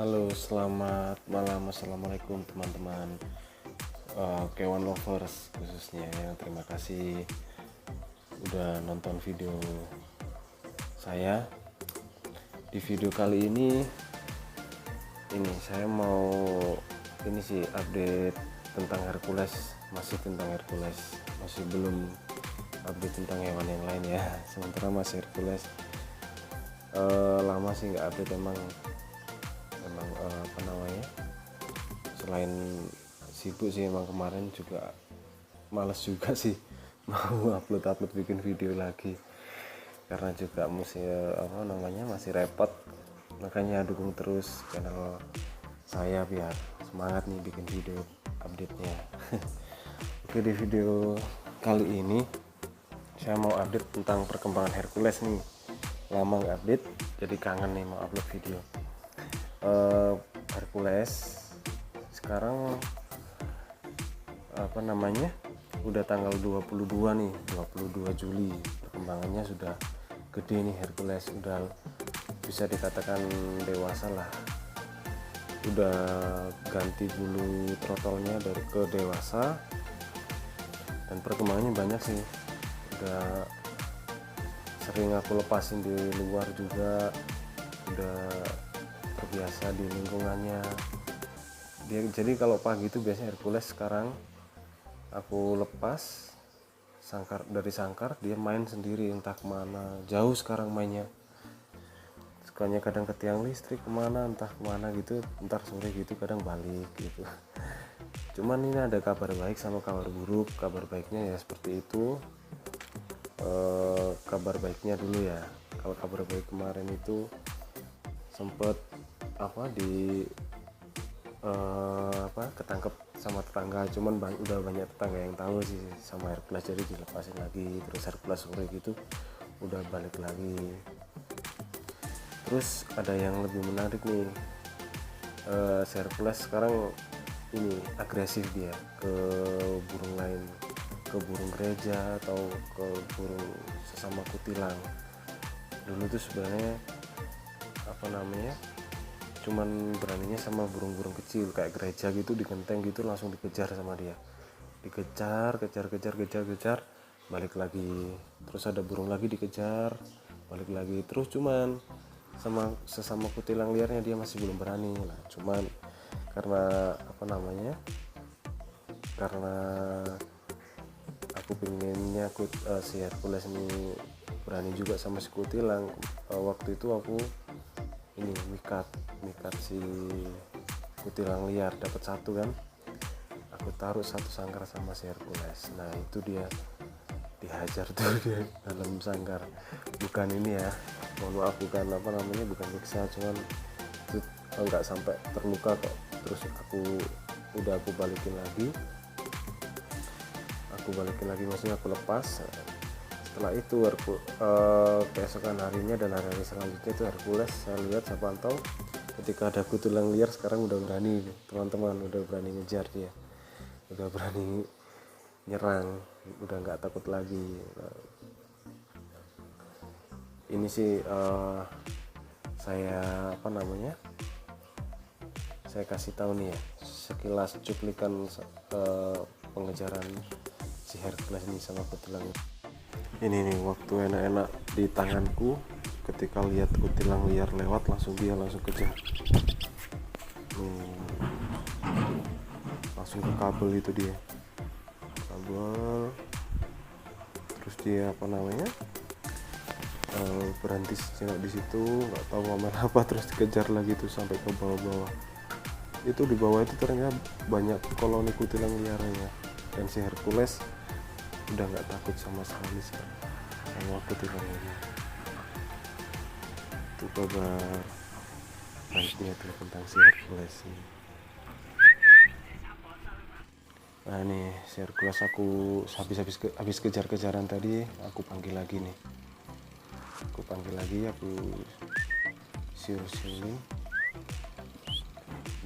Halo, selamat malam. Assalamualaikum teman-teman, K1 lovers khususnya ya. Terima kasih udah nonton video saya. Di video kali ini saya mau update tentang Hercules. Masih tentang Hercules, masih belum update tentang hewan yang lain ya. Sementara masih Hercules. Lama sih nggak update, emang selain sibuk sih, emang kemarin juga males juga sih mau upload bikin video lagi, karena juga masih repot. Makanya dukung terus channel saya biar semangat nih bikin video update-nya. Oke, di video kali ini saya mau update tentang perkembangan Hercules nih. Lama nggak update, jadi kangen nih mau upload video. Hercules sekarang udah tanggal 22 nih, 22 Juli. Perkembangannya sudah gede nih, Hercules udah bisa dikatakan dewasa lah, udah ganti bulu trotolnya dari ke dewasa, dan perkembangannya banyak sih. Udah sering aku lepasin di luar juga, udah terbiasa di lingkungannya dia. Jadi kalau pagi itu biasanya Hercules, sekarang aku lepas dari sangkar, dia main sendiri entah kemana jauh. Sekarang mainnya sukanya kadang ke tiang listrik, kemana entah kemana gitu, ntar sore gitu kadang balik gitu. Cuman ini ada kabar baik sama kabar buruk. Kabar baiknya ya seperti itu. Kabar baiknya dulu ya. Kalau kabar baik, kemarin itu sempet ketangkep sama tetangga. Cuman udah banyak tetangga yang tahu sih sama Hercules, jadi dilepasin lagi. Terus Hercules sore gitu udah balik lagi. Terus ada yang lebih menarik nih, Hercules sekarang ini agresif dia ke burung lain, ke burung gereja atau ke burung sesama kutilang. Dulu tuh sebenarnya cuman beraninya sama burung-burung kecil kayak gereja gitu, di genteng gitu langsung dikejar sama dia, kejar, balik lagi. Terus ada burung lagi dikejar, balik lagi. Terus cuman sama sesama kutilang liarnya dia masih belum berani. Nah, cuman karena aku pengennya si Hercules ini berani juga sama si kutilang. Waktu itu aku ini mikat si kutilang liar, dapat satu kan, aku taruh satu sangkar sama si Hercules. Nah itu dia dihajar tuh dia dalam sangkar. Bukan ini ya, mohon maaf, bukan bukan nyiksa, cuman itu nggak sampai terluka kok. Terus aku balikin lagi, maksudnya aku lepas. Setelah itu keesokan harinya dan hari-hari selanjutnya itu Hercules saya lihat, saya pantau, ketika ada kutilang liar sekarang udah berani teman-teman, udah berani ngejar dia, udah berani nyerang, udah nggak takut lagi. Ini sih saya kasih tahu nih ya, sekilas cuplikan pengejaran si Hercules ini sama kutilang. Ini nih waktu enak-enak di tanganku, ketika lihat kutilang liar lewat langsung kejar. Langsung ke kabel itu dia, kabel. Terus dia berhenti sejenak di situ, nggak tahu ngomel apa, terus dikejar lagi tuh sampai ke bawah-bawah. Itu di bawah itu ternyata banyak koloni kutilang liarnya, dan si Hercules udah nggak takut sama sekali sama kutilang ini. Itu kabar baiknya tuh tentang si Hercules ini. Nah nih si Hercules, aku habis kejar-kejaran tadi, aku panggil lagi, aku siul-siulin.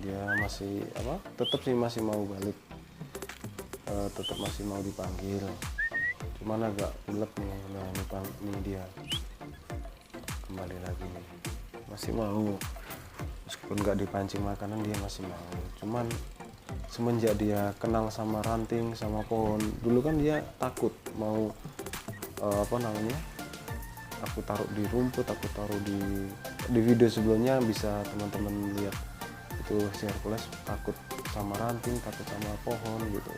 Dia masih tetap sih masih mau balik, tetap masih mau dipanggil, cuman agak ulet nih. Nah ini dia kembali lagi nih, masih mau. meskipun nggak dipancing makanan dia masih mau. Cuman semenjak dia kenal sama ranting sama pohon, dulu kan dia takut mau aku taruh di rumput, aku taruh di video sebelumnya bisa teman-teman lihat, itu si Hercules takut sama ranting, takut sama pohon gitu.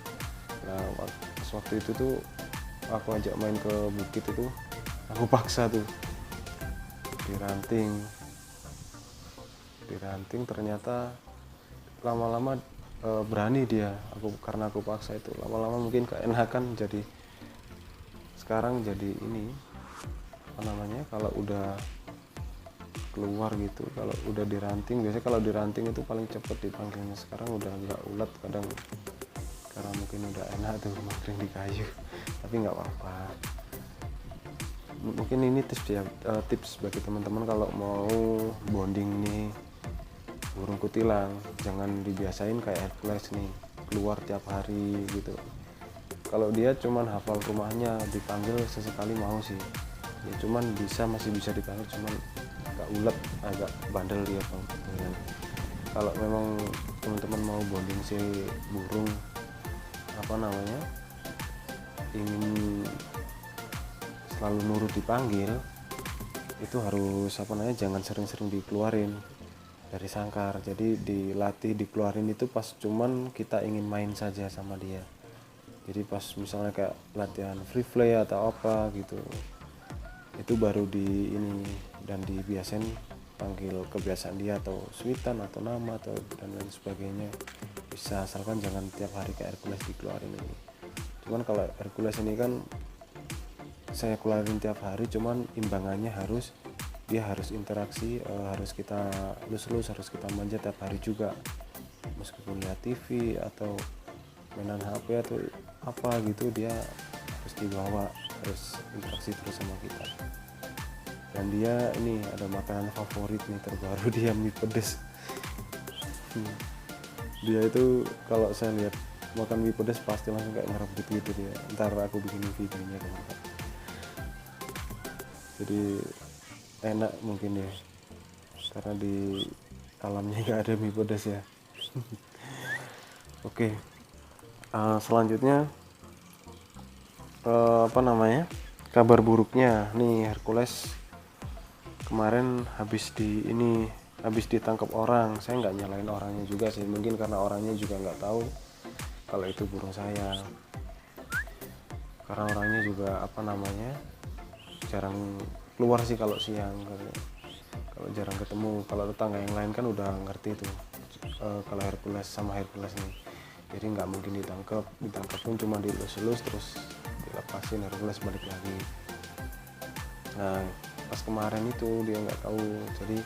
Nah pas waktu itu tuh aku ajak main ke bukit itu, aku paksa tuh di ranting ternyata lama-lama berani dia. Karena aku paksa itu, lama-lama mungkin keenakan, jadi sekarang jadi ini kalau udah keluar gitu, kalau udah diranting, biasanya kalau diranting itu paling cepet dipanggilnya. Sekarang udah nggak ulat kadang, karena mungkin udah enak tuh mangkring di kayu. Tapi nggak apa-apa, mungkin ini tips ya, tips bagi teman-teman kalau mau bonding nih burung kutilang, jangan dibiasain kayak Hercules nih keluar tiap hari gitu. Kalau dia cuman hafal rumahnya, dipanggil sesekali mau sih ya, cuman masih bisa dipanggil, cuman agak ulet, agak bandel dia bang. Kalau memang teman-teman mau bonding si burung ingin selalu nurut dipanggil, itu harus jangan sering-sering dikeluarin dari sangkar. Jadi dilatih dikeluarin itu pas cuman kita ingin main saja sama dia. Jadi pas misalnya kayak latihan free play atau apa gitu, itu baru dan dibiasain panggil kebiasaan dia, atau sweetan atau nama atau dan lain sebagainya bisa, asalkan jangan tiap hari kayak Hercules dikeluarin ini. Cuman kalau Hercules ini kan saya keluarin tiap hari, cuman imbangannya dia harus interaksi, harus kita lus-lus, harus kita manja tiap hari juga, meskipun lihat TV atau mainan HP atau apa gitu, dia harus dibawa, harus interaksi terus sama kita. Dan dia ini ada makanan favorit nih terbaru dia, mie pedes. Dia itu kalau saya lihat makan mie pedes pasti langsung kayak ngerebut gitu dia. Ntar aku bikin videonya teman-teman. Jadi enak mungkin ya, karena di alamnya nggak ada mie pedas ya. Oke, selanjutnya kabar buruknya nih, Hercules kemarin habis ditangkap orang. Saya nggak nyalain orangnya juga sih, mungkin karena orangnya juga nggak tahu kalau itu burung saya, karena orangnya juga jarang keluar sih kalau siang, kalau jarang ketemu. Kalau tetangga yang lain kan udah ngerti tuh kalau Hercules sama Hercules nih, jadi nggak mungkin ditangkap pun cuma dilus-lus terus dilepasin, Hercules balik lagi. Nah pas kemarin itu dia nggak tahu, jadi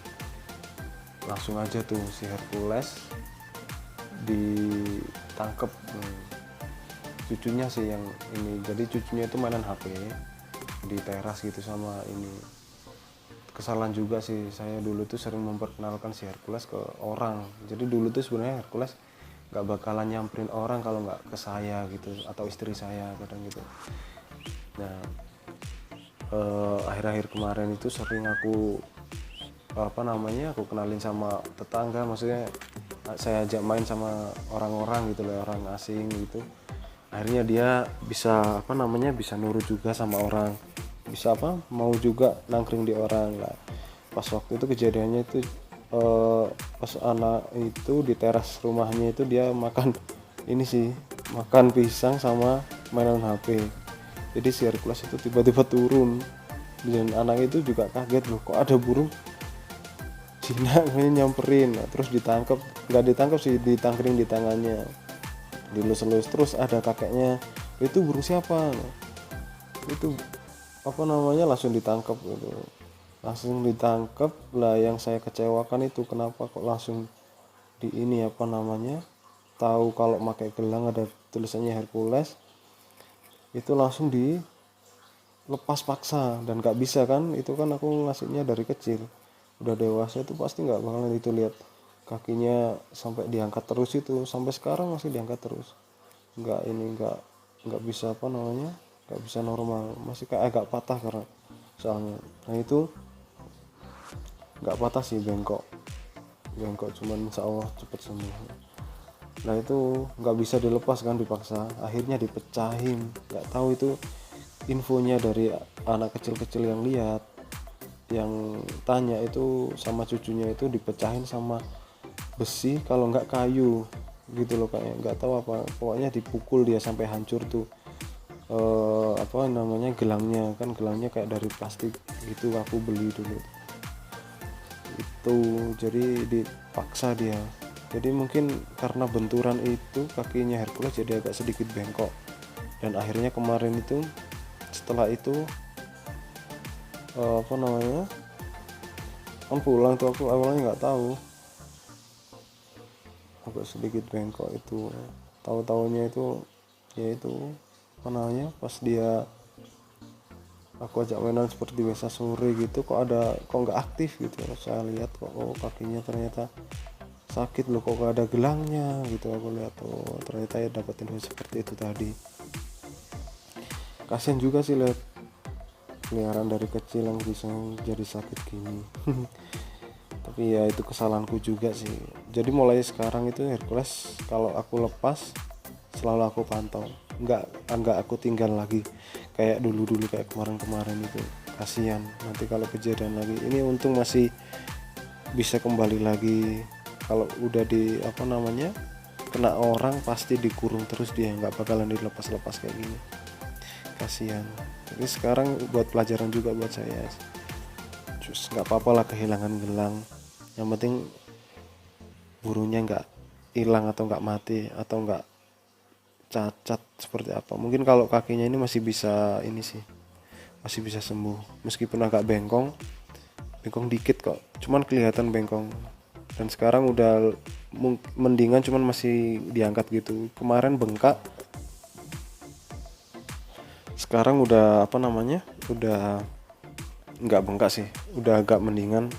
langsung aja tuh si Hercules ditangkap. Cucunya sih yang ini, jadi cucunya itu mainan HP di teras gitu sama ini. Kesalahan juga sih, saya dulu tuh sering memperkenalkan si Hercules ke orang. Jadi dulu tuh sebenarnya Hercules nggak bakalan nyamperin orang kalau nggak ke saya gitu, atau istri saya kadang gitu. Nah akhir-akhir kemarin itu sering aku aku kenalin sama tetangga, maksudnya saya ajak main sama orang-orang gitu loh, orang asing gitu. Akhirnya dia bisa bisa nurut juga sama orang, bisa mau juga nangkring di orang lah. Pas waktu itu kejadiannya itu pas anak itu di teras rumahnya itu dia makan pisang sama mainan HP. Jadi si Hercules itu tiba-tiba turun, dan anak itu juga kaget, loh kok ada burung Cina nyamperin. Nah, terus nggak ditangkap sih, ditangkring di tangannya, dilus-lus. Terus ada kakeknya, itu burung siapa? Nah, itu langsung ditangkap gitu. Langsung ditangkap lah. Yang saya kecewakan itu kenapa kok langsung tahu kalau pakai gelang ada tulisannya Hercules, itu langsung dilepas paksa. Dan nggak bisa kan, itu kan aku ngasihnya dari kecil, udah dewasa itu pasti nggak bakalan itu lihat kakinya sampai diangkat terus, itu sampai sekarang masih diangkat terus, nggak bisa nggak bisa normal, masih kayak agak patah karena soalnya. Nah itu nggak patah sih, bengkok. bengkok, cuman insya Allah cepet sembuh. Nah itu nggak bisa dilepas kan, dipaksa, akhirnya dipecahin. Nggak tahu itu infonya dari anak kecil-kecil yang lihat, yang tanya itu sama cucunya, itu dipecahin sama besi kalau nggak kayu gitu loh, kayak nggak tahu apa, pokoknya dipukul dia sampai hancur tuh apa namanya, gelangnya kan, gelangnya kayak dari plastik gitu, aku beli dulu itu. Jadi dipaksa dia, jadi mungkin karena benturan itu kakinya Hercules jadi agak sedikit bengkok. Dan akhirnya kemarin itu, setelah itu apa namanya, kan pulang tuh, aku awalnya nggak tahu agak sedikit bengkok itu. Tahu-taunya itu ya itu apa namanya, pas dia aku ajak mainan seperti biasa sore gitu, kok nggak aktif gitu. Saya lihat kok, oh kakinya ternyata sakit loh, kok gak ada gelangnya gitu. Aku lihat, oh ternyata ya dapat info seperti itu tadi. Kasian juga sih lihat peliharaan dari kecil yang bisa jadi sakit gini. Tapi ya itu kesalahanku juga sih. Jadi mulai sekarang itu Hercules kalau aku lepas selalu aku pantau, nggak aku tinggal lagi kayak dulu kayak kemarin itu. Kasihan nanti kalau kejadian lagi. Ini untung masih bisa kembali lagi. Kalau udah di apa namanya, kena orang pasti dikurung terus, dia nggak bakalan dilepas kayak gini. Kasihan. Jadi sekarang buat pelajaran juga buat saya. Terus nggak apa-apa lah kehilangan gelang, yang penting burungnya nggak hilang atau nggak mati atau nggak cacat seperti apa. Mungkin kalau kakinya ini masih bisa ini sih, masih bisa sembuh meskipun agak bengkong dikit kok, cuman kelihatan bengkong. Dan sekarang udah mendingan, cuman masih diangkat gitu. Kemarin bengkak, sekarang udah apa namanya, udah nggak bengkak sih, udah agak mendingan.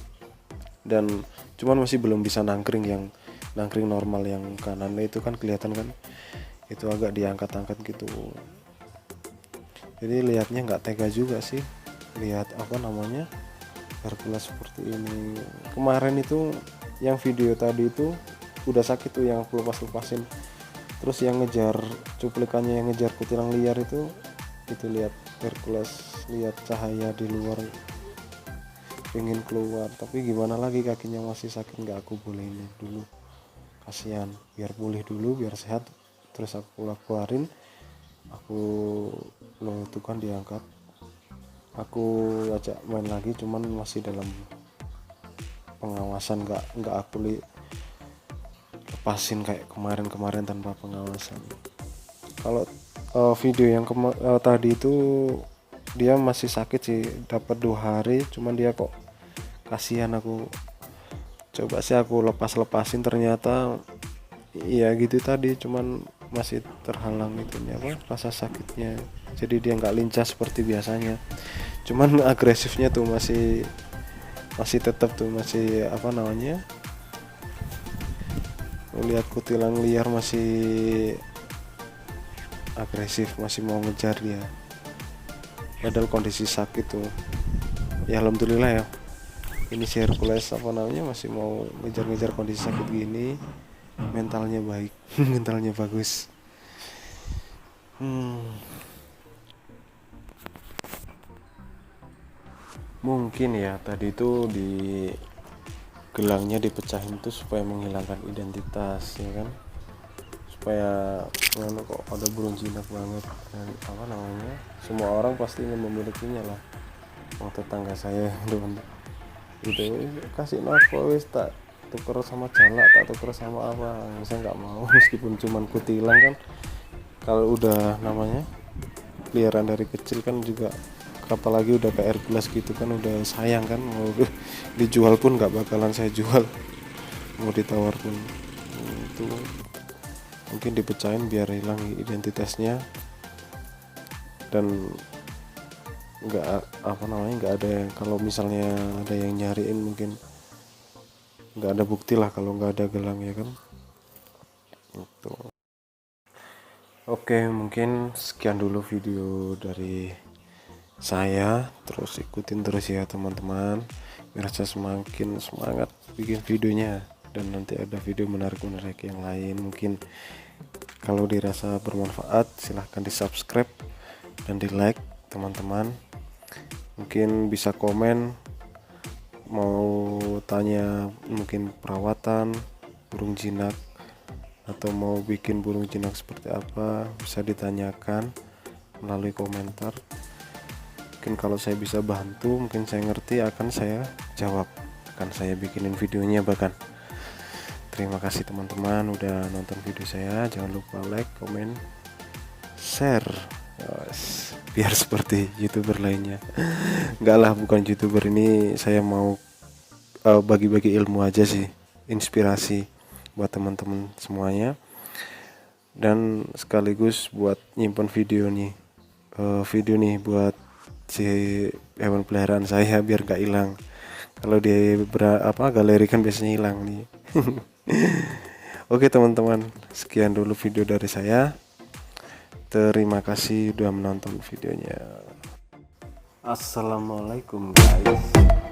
Dan cuman masih belum bisa nangkring, yang nangkring normal yang kanan itu kan kelihatan kan, itu agak diangkat-angkat gitu. Jadi lihatnya nggak tega juga sih, lihat apa namanya Hercules seperti ini. Kemarin itu yang video tadi itu udah sakit tuh, yang aku lepasin. Terus yang ngejar cuplikannya, yang ngejar kutilang liar itu lihat Hercules, lihat cahaya di luar, pengen keluar, tapi gimana lagi, kakinya masih sakit, nggak aku bolehin dulu. Kasihan, biar pulih dulu, biar sehat. Terus aku keluarin, aku itu kan diangkat, aku ajak main lagi, cuman masih dalam pengawasan, nggak aku lepasin kayak kemarin tanpa pengawasan. Kalau video yang tadi itu dia masih sakit sih, dapat 2 hari, cuman dia kok kasihan. Aku coba sih aku lepasin, ternyata ya gitu tadi, cuman masih terhalang itunya apa, rasa sakitnya. Jadi dia nggak lincah seperti biasanya, cuman agresifnya tuh masih tetap tuh, masih apa namanya, lihat kutilang liar masih agresif, masih mau ngejar dia padahal kondisi sakit tuh. Ya alhamdulillah ya, ini si Hercules apa namanya masih mau ngejar kondisi sakit gini, mentalnya baik. Mentalnya bagus. Mungkin ya tadi itu di gelangnya dipecahin tuh supaya menghilangkan identitas, ya kan, supaya kok ada burung jinak banget. Dan apa namanya, semua orang pasti ingin memilikinya lah. Tetangga saya gitu, kasih nafkah wis tak tuker sama jalak, tak tuker sama apa, saya nggak mau. Meskipun cuman kutilang kan, kalau udah namanya peliharaan dari kecil kan juga, apalagi udah kayak Hercules gitu kan, udah sayang kan, mau dijual pun nggak bakalan saya jual, mau ditawar pun. Itu mungkin dipecahin biar hilang identitasnya, dan nggak apa namanya, nggak ada yang, kalau misalnya ada yang nyariin mungkin nggak ada bukti lah kalau nggak ada gelang, ya kan. Itu oke, mungkin sekian dulu video dari saya. Terus ikutin terus ya teman-teman, biar saya semakin semangat bikin videonya. dan nanti ada video menarik-menarik yang lain. Mungkin kalau dirasa bermanfaat silahkan di subscribe dan di like teman-teman. Mungkin bisa komen, mau tanya mungkin perawatan burung jinak atau mau bikin burung jinak seperti apa, bisa ditanyakan melalui komentar. Mungkin kalau saya bisa bantu, mungkin saya ngerti, akan saya jawab, akan saya bikinin videonya bahkan. Terima kasih teman-teman udah nonton video saya. Jangan lupa like, komen, share. Yes, biar seperti YouTuber lainnya. Enggak lah, bukan YouTuber, ini saya mau bagi-bagi ilmu aja sih, inspirasi buat teman-teman semuanya, dan sekaligus buat nyimpan video nih, buat si hewan peliharaan saya biar gak hilang. Kalau di galeri kan biasanya hilang nih. Oke teman-teman, sekian dulu video dari saya. Terima kasih sudah menonton videonya. Assalamualaikum guys.